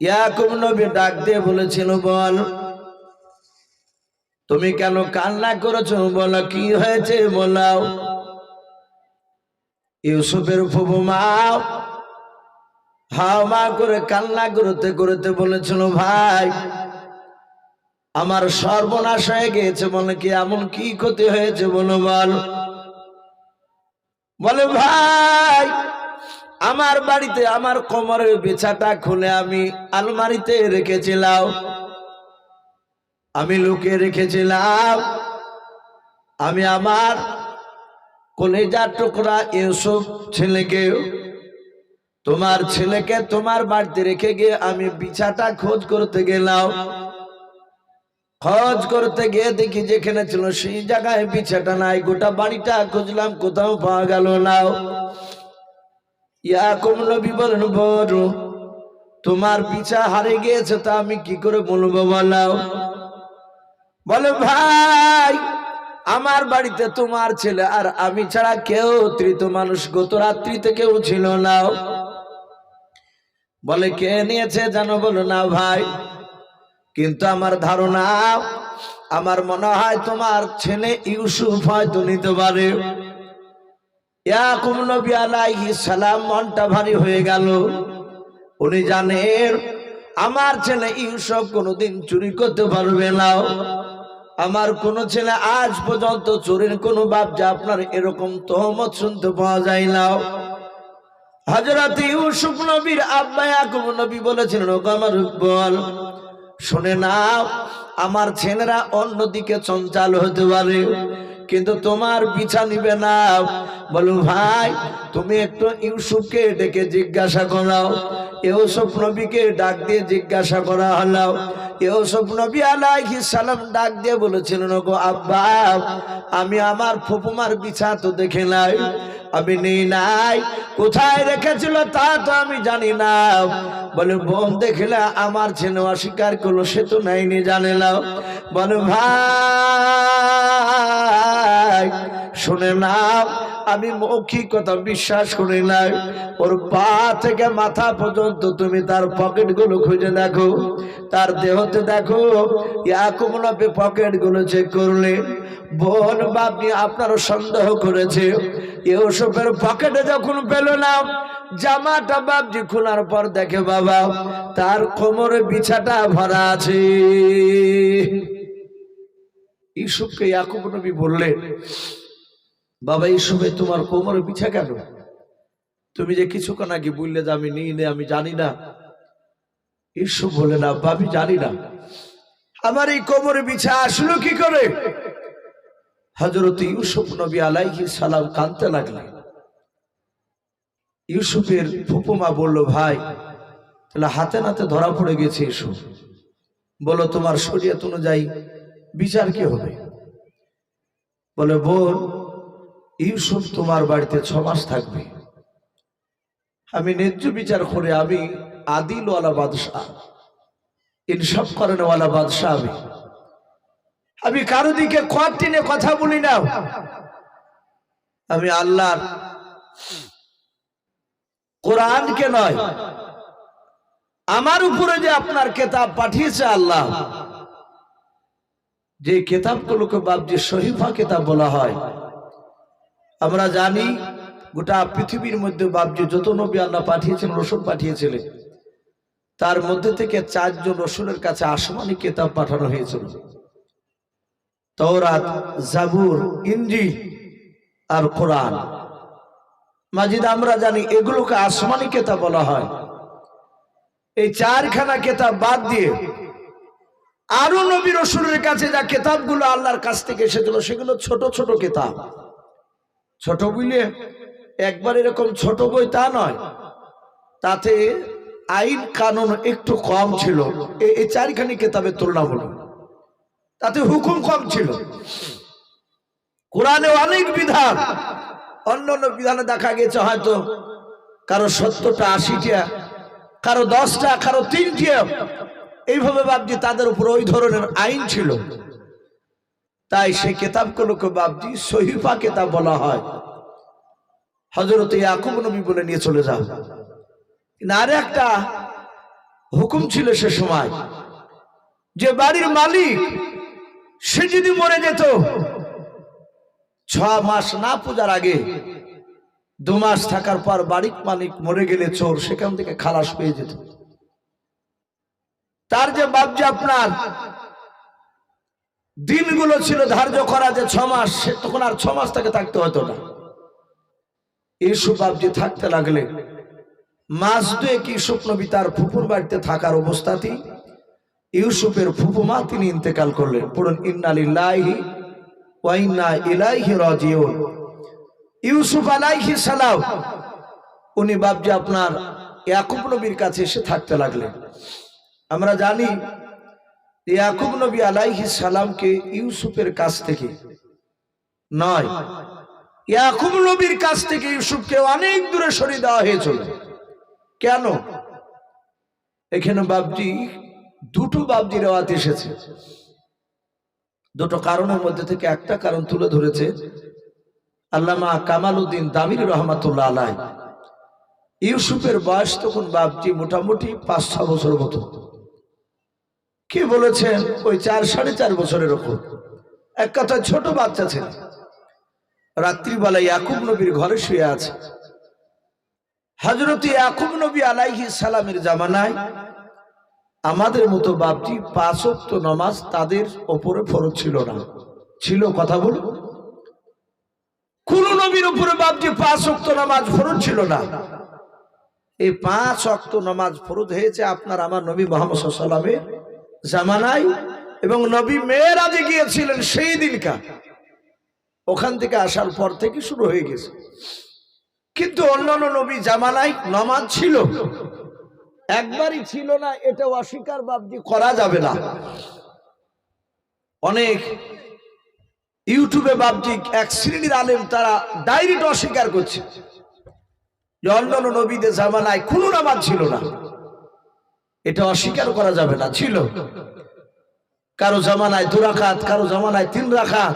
ইয়াকুব নবী ডাক দিয়ে বলেছিল, বল তুমি কেন কান্না করেছো, বলো কি হয়েছে বলাও। ইউসুফের ফুফু মা হাওয়া করে কান্না করতে করতে বলেছিল, ভাই আমার সর্বনাশ হয়ে গেছে। বলে কি এমন কি ক্ষতি হয়েছে বলো বল। বলে ভাই আমার বাড়িতে আমার কোমরের বিছাটা খুলে আমি আলমারিতে রেখেছিলাম, আমি লুকিয়ে রেখেছিলাম। আমি আমার কলেজার টুকরা ইউসুফ ছেলেকে, তোমার ছেলেকে তোমার বাড়িতে রেখে গিয়ে আমি বিছাটা খোঁজ করতে গেলাম। খোঁজ করতে গিয়ে দেখি যেখানে ছিল সেই জায়গায় বিছাটা নাই। গোটা বাড়িটা খুঁজলাম, কোথাও পাওয়া গেল না। ইয়াকুব নবী বলেন, বড় তোমার বিছা হারিয়ে গিয়েছে, তা আমি কি করে বলবো বলাও। বলে ভাই আমার বাড়িতে তোমার ছেলে আর আমি ছাড়া কেউ তৃতীয় মানুষ গত রাত্রিতে কেউ ছিল না। বলে কে নিয়েছে জানো? বলো না ভাই, কিন্তু আমার ধারণা, আমার মনে হয় তোমার ছেলে ইউসুফ হয়তো নিতে পারে। ইয়াকুব নবী আলাইহিস সালাম মনটা ভারী হয়ে গেল। উনি জানেন আমার ছেলে ইউসুফ কোনোদিন চুরি করতে পারবে না। আমার কোন ছেলে আজ পর্যন্ত চুরির কোন বাপ যা আপনার এরকম তহমত শুনতে পাওয়া যায় না। হযরত ইউসুফ নবীর আব্বা ইয়াকুব নবী বলেছিলেন, ওগো আমার বল শুনে নাও, আমার ছেলেরা অন্যদিকে চঞ্চল হতে পারে কিন্তু তোমার পিছা নিবে না। বলুন ভাই তুমি একটু ইউসুফকে ডেকে জিজ্ঞাসা করাও। ইউসুফ নবীকে ডাক দিয়ে জিজ্ঞাসা করা হলো। ইউসুফ নবী আলাইহিস সালাম ডাক দিয়ে বলেছিলেন, ওগো আব্বা আমি আমার ফুফুমার বিছা তো দেখে নাই, আমি নেই নাই, কোথায় রেখেছিল তা তো আমি জানি না। বলে বোন দেখলে আমার ছেলে অস্বীকার করলো, সে তো নেয়নি জানে না। বলে ভাই শুনে না, আমি মৌখিক কথা বিশ্বাস করি না। ওর পা থেকে মাথা পর্যন্ত তুমি তার পকেট গুলো খুঁজে দেখো, তার দেহতে দেখো। ইয়াকুব নবী পকেট গুলো চেক করলেন। বোন বাপনি আপনারও সন্দেহ করেছে। ইউসুফের পকেটে যখন পেল না, জামাটা বাপজি খোলার পর দেখে বাবা তার কোমরে বিছাটা ভরা আছে। ইউসুফকে ইয়াকুব নবী বললেন, বাবা ইউসুফে তোমার কোমরে বিছা কেন? তুমি যে কিছুক্ষণ আগে বললে যে আমি নিই নে, আমি জানি না। ইউসুফ বলে না আমি জানি না, আমার এই কোমরে বিছা আসলো কি করে? হযরত ইউসুফ নবী আলাইহিস সালাম কাঁদতে লাগলেন। ইউসুফের ফুফুমা বলল, ভাই তাহলে হাতে নাতে ধরা পড়ে গেছে ইউসুফ, বলো তোমার শরীয়ত অনুযায়ী বিচার কি হবে? বলে বোন ইউসুফ তোমার বাড়িতে 6 মাস থাকবে। আমি ন্যায্য বিচার করে, আমি আদিল ওয়ালা বাদশাহ, ইনসাফ করেন ওয়ালা বাদশাহ, আমি কারো দিকে কটিনে কথা বলি না। আমি আল্লাহর কোরআনকে নয়, আমার উপরে যে আপনার কিতাব পাঠিয়েছে আল্লাহ, যে কিতাবগুলোকে বাপজি শরীফা কিতাব বলা হয়। আমরা জানি গোটা পৃথিবীর মধ্যে বাপজি যত নবী আল্লাহ পাঠিয়েছেন, রসুল পাঠিয়েছিলেন, তার মধ্যে থেকে 4 জন রসুলের কাছে আসমানি কিতাব পাঠানো হয়েছিল। তাওরাত, জাবুর, ইনজিল আর কোরআন মাজিদ। আমরা জানি এগুলোকে আসমানি কিতাব বলা হয়। এই 4খানা কিতাব বাদ দিয়ে আরো নবী রাসূলের কাছে যা কিতাবগুলো আল্লাহর কাছ থেকে এসেছিল সেগুলো ছোট ছোট কিতাব। ছোট বলে একবার এরকম ছোট বই তা নয়, তাতে আইন কানুন একটু কম ছিল এই 4খানি কিতাবের তুলনামূলক, তাতে হুকুম কম ছিল। কোরআনে অনেক বিধান, অন্যান্য বিধানে দেখা গেছে হয়তো কারো 70টা 80টা, কারো 10টা, কারো 3টা, এইভাবে বাপজি তাদের উপর ওই ধরনের আইন ছিল। তাই সেই কিতাবগুলোকে বাপজি সহিফা কিতাব বলা হয়। হযরত ইয়াকুব নবী বলে নিয়ে চলে যাও। আর একটা হুকুম ছিল সে সময় যে বাড়ির মালিক সে যদি মরে যেত 6 মাস না পূজার আগে 2 মাস থাকার পর বাড়ির মালিক মরে গেলে চোর সেখান থেকে খালাস পেয়ে যেত। তার যে বাপজি আপনার দিনগুলো ছিল ধার্য করা যে 6 মাস, তখন আর 6 মাস তাকে থাকতে হতো না। ইউসুফ বাপজি থাকতে লাগলে মাস 2 ইউসুফ নবী তার ফুপুর বাড়িতে থাকার অবস্থাতেই ইউসুফের ফুপুমা তিনি ইন্তেকাল করলেন। পড়ুন ইন্না লিল্লাহি ওয়া ইন্না ইলাইহি রাজিউন। ইউসুফ আলাইহিস সালাম উনি বাপজি আপনার ইয়াকুব নবীর কাছে এসে থাকতে লাগলেন। আমরা জানি ইয়াকুব নবী আলাইহিস সালামকে ইউসুফের কাছ থেকে নয়, ইয়াকুব নবীর কাছ থেকে ইউসুফকে অনেক দূরে সরিয়ে দেওয়া হয়েছিল। কেন? এখানে বাপজি দুটো বাপজি রেওয়াত এসেছে। দুটো কারণের মধ্যে থেকে একটা কারণ তুলে ধরেছে আল্লামা কামালউদ্দিন দামিরি রহমাতুল্লাহ আলাইহি। ইউসুফের বয়স তখন বাপজি মোটামুটি 5-6 বছর মতো। কি বলেছেন? ওই 4-4.5 বছরের ওপর। এক কথা ছোট বাচ্চা ছিল। রাত্রিবেলা ইয়াকুব নবীর ঘরে শুয়ে আছে। হযরত ইয়াকুব নবী আলাইহিস সালামের জামানায় আমাদের মতো বাপজি 5 ওয়াক্ত নামাজ তাদের উপরে ফরজ ছিল না। ছিল? কথা বলুন। কোন নবীর উপরে বাপজি 5 ওয়াক্ত নামাজ ফরজ ছিল না। এই 5 ওয়াক্ত নামাজ ফরজ হয়েছে আপনার আমার নবী মুহাম্মদ সাল্লাল্লাহু আলাইহি ওয়াসাল্লামের জামানায়, এবং নবী মেরাজে গিয়েছিলেন সেই দিনকা। ওখান থেকে আসার পর থেকে শুরু হয়ে গেছে। কিন্তু অন্যান্য নবী জামানায় নামাজ ছিল, একবারই ছিল না, এটা অস্বীকার বাপজি করা যাবে না। অনেক ইউটিউবে বাপজি এক শ্রেণীর আলেম তারা ডাইরেক্ট অস্বীকার করছে যে অন্যান্য নবীদের জামানায় কোনো নামাজ ছিল না। এটা অস্বীকার করা যাবে না, ছিল। কারো জামানায় 2 রাকাত, কারো জামানায় 3 রাকাত,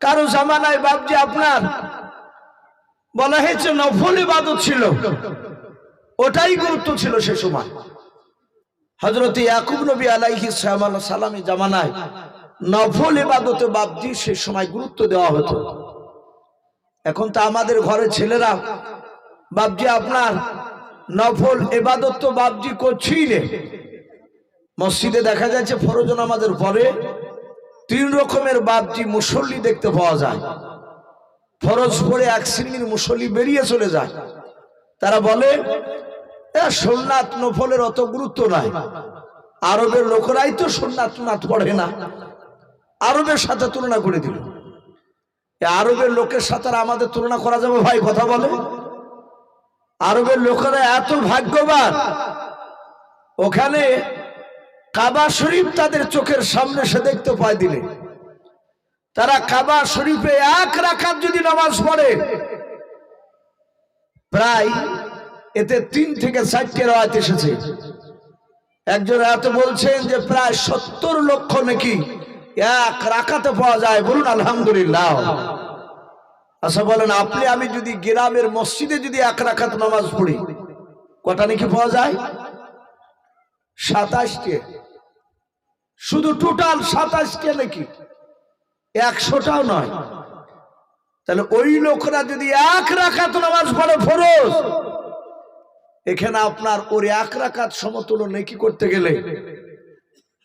কারো জামানায় বাপজি আপনার বলা হয়েছে নফল ইবাদত ছিল, ওটাই গুরুত্ব ছিল সে সময়। হযরত ইয়াকুব নবী আলাইহিস সালামের জামানায় নফল ইবাদতে বাপজি সে সময় গুরুত্ব দেওয়া হতো। এখন তো আমাদের ঘরে ছেলেরা বাপজি আপনার নফল ইবাদত তো বাপজি করছেই না। মসজিদে দেখা যাচ্ছে ফরজ নামাজের পরে 3 রকমের বাপজি মুসল্লি দেখতে পাওয়া যায়। ফরজ পড়ে এক শ্রেণীর মুসল্লি বেরিয়ে চলে যায়। তারা বলে সুন্নাত নফলের অত গুরুত্ব নাই, আরবের লোকেরাই তো সুন্নাত পড়ে না। আরবের সাথে তুলনা করে দিল। আরবের লোকের সাথে আমাদের তুলনা করা যাবে ভাই? কথা বলে। আরবের লোকেরা এত ভাগ্যবান, ওখানে কাবা শরীফ তাদের চোখের সামনে সে দেখতে পায় দিলে। তারা কাবা শরীফে 1 রাকাত যদি নামাজ পড়ে, প্রায় এতে 3 থেকে 4টে রাওয়াত এসেছে। একজন এত বলছেন যে প্রায় 70 লক্ষ নাকি 1 রাকাতে পাওয়া যায়। বলুন আলহামদুলিল্লাহ। আচ্ছা বলেন, আপনি আমি যদি গ্রামের মসজিদে যদি 1 রাকাত নামাজ পড়ি, কটা নাকি পাওয়া যায়? 27টে। শুধু টোটাল 27টে নাকি, 100টাও নয়। তাহলে ওই লোকরা যদি 1 রাকাত নামাজ পড়ে ফরজ, এখানে আপনার ওর 1 রাকাত সমতুল্য নেকি করতে গেলে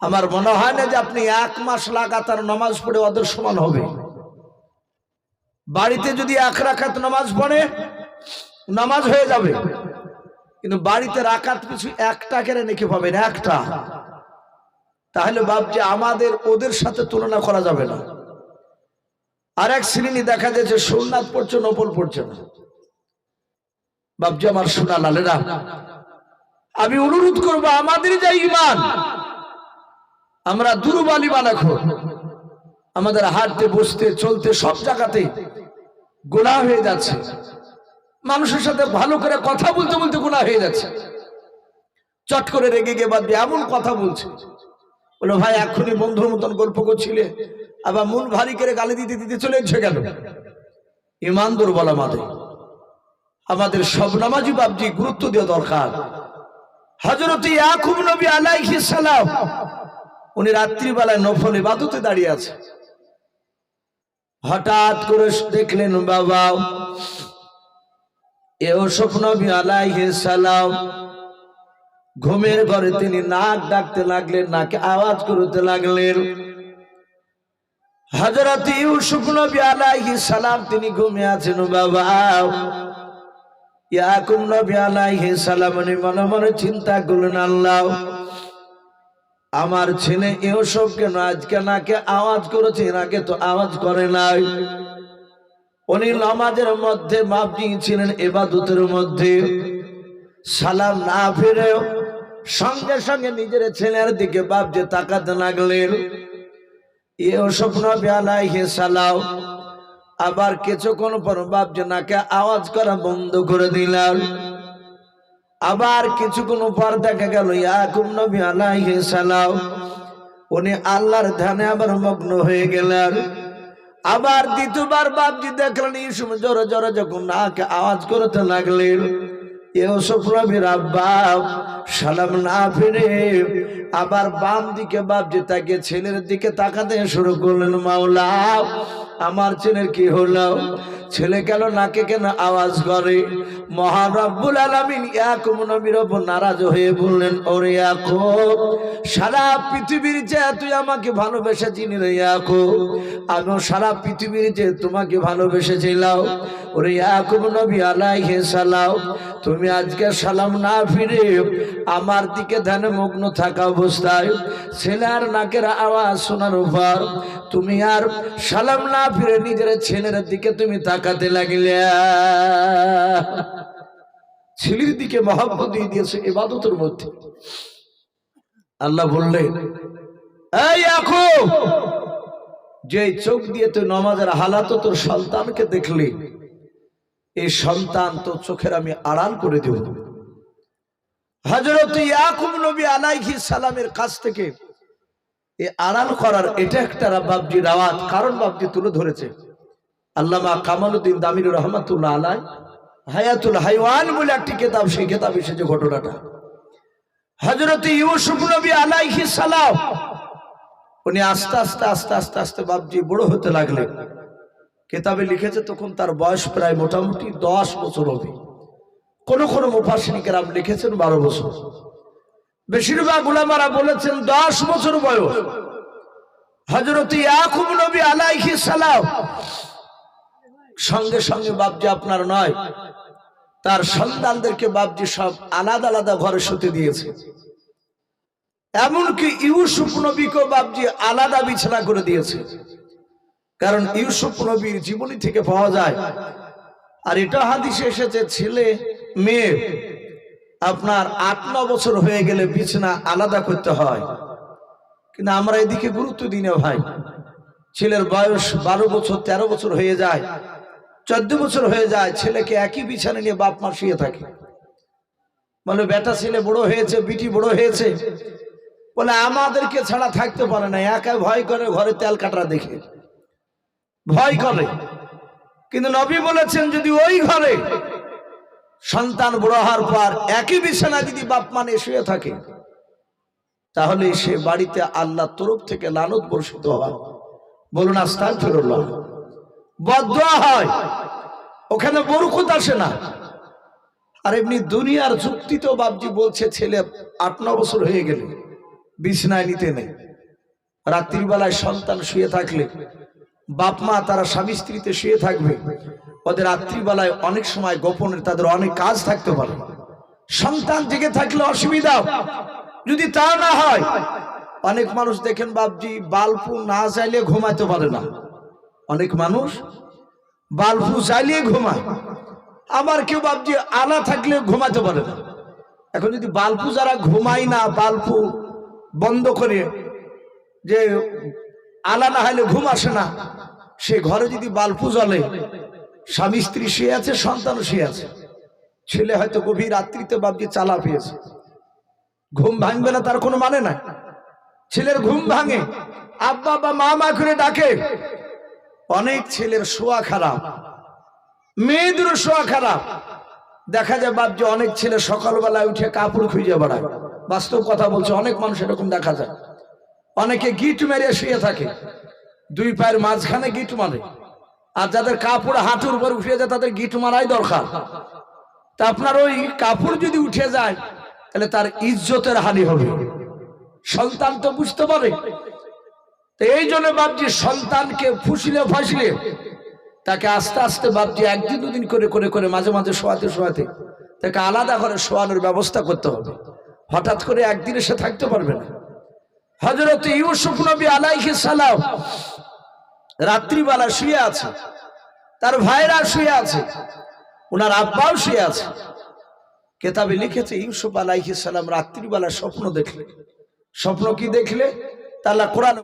আমার মনে হয় না যে আপনি 1 মাস লাগাতার নামাজ পড়ে ওদের সমান হবে। বাড়িতে যদি 1 রাকাত নামাজ পড়ে নামাজ হয়ে যাবে, কিন্তু বাড়িতে রাকাত পিছু 1টা করে নেকি পাবেন, 1টা। তাহলে বাপজি আমাদের ওদের সাথে তুলনা করা যাবে না। আর এক শ্রেণী দেখা যাচ্ছে সুন্নাত পড়ছে, নফল পড়ছে না। বাপজি আমার সোনা লালেরা, আমি অনুরোধ করব আমাদের যে ঈমান, আমরা দুর্বল ঈমান। এখন আমাদের হাঁটতে বসতে চলতে সব জায়গাতে গুনাহ হয়ে যাচ্ছে। মানুষের সাথে ভালো করে কথা বলতে বলতে গুনাহ হয়ে যাচ্ছে। চট করে রেগে গিয়ে বাপজি এমন কথা বলছে, বলো ভাই এখনই বন্ধুর মতন গল্প করছিলে, আবার মন ভারী করে গালি দিতে দিতে চলে এসে গেল। ঈমান দুর্বল আমাদের। আমাদের সব নামাজি বাপজি গুরুত্ব দেওয়া দরকার। হযরত ইয়াকুব নবী আলাইহিস সালাম উনি রাত্রিবেলায় নফল ইবাদতে দাঁড়িয়ে আছে। হঠাৎ করে দেখলেন বাবা ইউসুফ নবী আলাইহিস সালাম ঘুমের ঘরে তিনি নাক ডাকতে লাগলেন, নাকে আওয়াজ করতে লাগলেন। হযরত ইউসুফ নবী আলাইহিস সালাম তিনি ঘুমে আছেন বাবা। ইয়াকুব নবী আলাইহিস সালাম মনে মনে চিন্তা করলেন, আল্লাহ আমার ছেলে ইউসুফ কেন আজকে নাকে আওয়াজ করেছে, নাকে তো আওয়াজ করে নাই। উনি নামাজের মধ্যে মাপ নিয়েছিলেন, ইবাদতের মধ্যে সালাম না ফিরে সঙ্গে সঙ্গে নিজের ছেলের দিকে বাপ যে তাকাতে লাগলেন। ইউসুফ নবী আলাইহিস সালাম আবার কিছুক্ষণ পর বাপ যে নাকে আওয়াজ করা বন্ধ করে দিলেন। আবার কিছুক্ষণ পর দেখা গেল ইয়াকুব নবী আলাইহিস সালাম উনি আল্লাহর ধ্যানে আবার মগ্ন হয়ে গেলেন। আবার দ্বিতীয়বার বাপজি দেখলেন ইউসুফ জোরে জোরে যখন নাকে আওয়াজ করতে লাগলেন। ইউসুফ নবীর আব্বা সালাম না ফিরে আবার বাম দিকে বাপজি তাকে ছেলের দিকে তাকাতে শুরু করলেন। মাওলা আমার ছেলের কি হলো, ছেলে কেন নাকে কেন আওয়াজ করে? মহান রব্বুল আলামিন ইয়াকুব নবীর উপর নারাজ হয়ে বললেন, ওরে ইয়াকুব সারা পৃথিবীর চেয়ে তুই আমাকে ভালোবেসেছিস রে ইয়াকুব, আমি সারা পৃথিবীর চেয়ে তোমাকে ভালোবেসেছিলাম। ওরে ইয়াকুব নবী আলাইহিস সালাম তুমি আজকে সালাম না ফিরে আমার দিকে ধ্যানে মগ্ন থাকা অবস্থায় ছেলের নাকের আওয়াজ শোনার উপর তুমি আর সালাম না ফিরে নিজের ছেলের দিকে তুমি তাকাতে লাগলে। ছেলের দিকে মহব্বত দিয়ে দিয়েছে ইবাদতের মধ্যে। আল্লাহ বললেন, এই ইয়াকুব যে চোখ দিয়ে তুই নামাজের হালাত তোর সন্তানকে দেখলি, এই সন্তান তো চোখের আমি আড়াল করে দেব। হযরত ইয়াকুব নবী আলাইহিস সালামের কাছ থেকে এই আড়াল করার এটা একটা বাপজি রাওয়াত, কারণ বাপজি তুলে ধরেছে আল্লামা কামালউদ্দিন দামিনী রহমাতুল্লাহ আলাইহি হায়াতুল হাইওয়ান বলে একটি কিতাব, সেই কিতাবে এসেছে ঘটনাটা। হযরত ইউসুফ নবী আলাইহিস সালাম উনি আস্তে আস্তে আস্তে আস্তে আস্তে বাপজি বড় হতে লাগলেন। কিতাবে লিখেছে তখন তার বয়স প্রায় মোটামুটি 10 বছর হবে। কোন কোন মুফাসসিরিন কেরাম লিখেছেন 12 বছর, বেশিরভাগ উলামারা বলেছেন 10 বছর বয়স। হযরত ইয়াকুব নবী আলাইহিস সালাম সঙ্গে সঙ্গে বাপজি আপনার নয় তার সন্তানদেরকে বাপজি সব আলাদা আলাদা ঘরে শুতে দিয়েছে। এমনকি ইউসুফ নবীকে বাপজি আলাদা বিছানা করে দিয়েছে, কারণ ইউসুফ নবীর জীবনী থেকে পাওয়া যায়। আর এটা হাদিসে এসেছে ছেলে মেয়ে আপনার 8-9 বছর হয়ে গেলে বিছানা আলাদা করতে হয়, কিন্তু আমরা এদিকে গুরুত্ব দিই না ভাই। ছেলের বয়স 12 বছর 13 বছর হয়ে যায়, 14 বছর হয়ে যায়, ছেলেকে একই বিছানা নিয়ে বাপ মা শুয়ে থাকে। বলে বেটা ছেলে বড় হয়েছে, বিটি বড় হয়েছে, বলে আমাদেরকে ছাড়া থাকতে পারে না, একা ভয় করে ঘরে তেল কাটরা দেখে ভয় করে। কিন্তু নবী বলেছেন যদি ওই ঘরে সন্তান বড় হওয়ার পর একই বিছানা যদি বাপ মা নিয়ে শুয়ে থাকে, তাহলে সে বাড়িতে আল্লাহর তরফ থেকে লানত বর্ষিত হয়। বলুন আস্তাগফিরুল্লাহ। বদদুয়া হয়, ওখানে বরকত আসে না। আর এমনি দুনিয়ার যুক্তিতেও বাপজি বলছে ছেলে 8-9 বছর হয়ে গেলে বিছানায় নিতে নেই। রাত্রিবেলায় সন্তান শুয়ে থাকলে বাপ মা তারা স্বামী স্ত্রীতে শুয়ে থাকবে, ওদের রাত্রিবেলায় অনেক সময় গোপনে তাদের অনেক কাজ থাকতে পারে। সন্তান জেগে থাকলে অসুবিধা, যদি তা না হয় অনেক মানুষ দেখেন বাপজি বাল্বু না জ্বালিয়ে ঘুমাতে পারে না। অনেক মানুষ বাল্বু জ্বালিয়ে ঘুমায়, আবার কেউ বাপজি আলা থাকলে ঘুমাতে পারে না। এখন যদি বাল্বু যারা ঘুমায় না, বাল্বু বন্ধ করে যে আলা না হলে ঘুম আসে না, সে ঘরে যদি বাল্বু জ্বলে, স্বামী স্ত্রী শুয়ে আছে, সন্তানও শুয়ে আছে, ছেলে হয়তো গভীর রাত্রিতে বাপজি চালা পেয়েছে, ঘুম ভাঙবে না তার কোনো মানে নাই। ছেলের ঘুম ভাঙে, আব্বা বা মা মা করে ডাকে। অনেক ছেলের শোয়া খারাপ, মেয়েদেরও শোয়া খারাপ। দেখা যায় বাপজি অনেক ছেলে সকালবেলায় উঠে কাপড় খুঁজে বেড়ায়, বাস্তব কথা বলছে, অনেক মানুষ এরকম দেখা যায়। অনেকে গিট মেরে শুয়ে থাকে, দুই পায়ের মাঝখানে গিট মারে, আর যাদের কাপড় হাঁটুর উপর উঠে যায় তাদের গিট মারাই দরকার। তা আপনার ওই কাপড় যদি উঠে যায় তাহলে তার ইজ্জতের হানি হবে, সন্তান তো বুঝতে পারে। তো এই জন্য বাপজি সন্তানকে ফুসলে ফাসলে তাকে আস্তে আস্তে বাপজি একদিন দুদিন করে করে করে মাঝে মাঝে শোয়াতে শোয়াতে তাকে আলাদা করে শোয়ানোর ব্যবস্থা করতে হবে। হঠাৎ করে একদিনে সে থাকতে পারবে না। হযরত ইউসুফ নবী আলাইহিস সালাম রাত্রিবেলা শুয়ে আছে, তার ভাইরা শুয়ে আছে, ওনার আব্বাও শুয়ে আছে। কেতাবে লিখেছে ইউসুফ আলাইহিস সালাম রাত্রিবেলা স্বপ্ন দেখলেন। স্বপ্ন কি দেখলে তা আল্লাহ কোরআন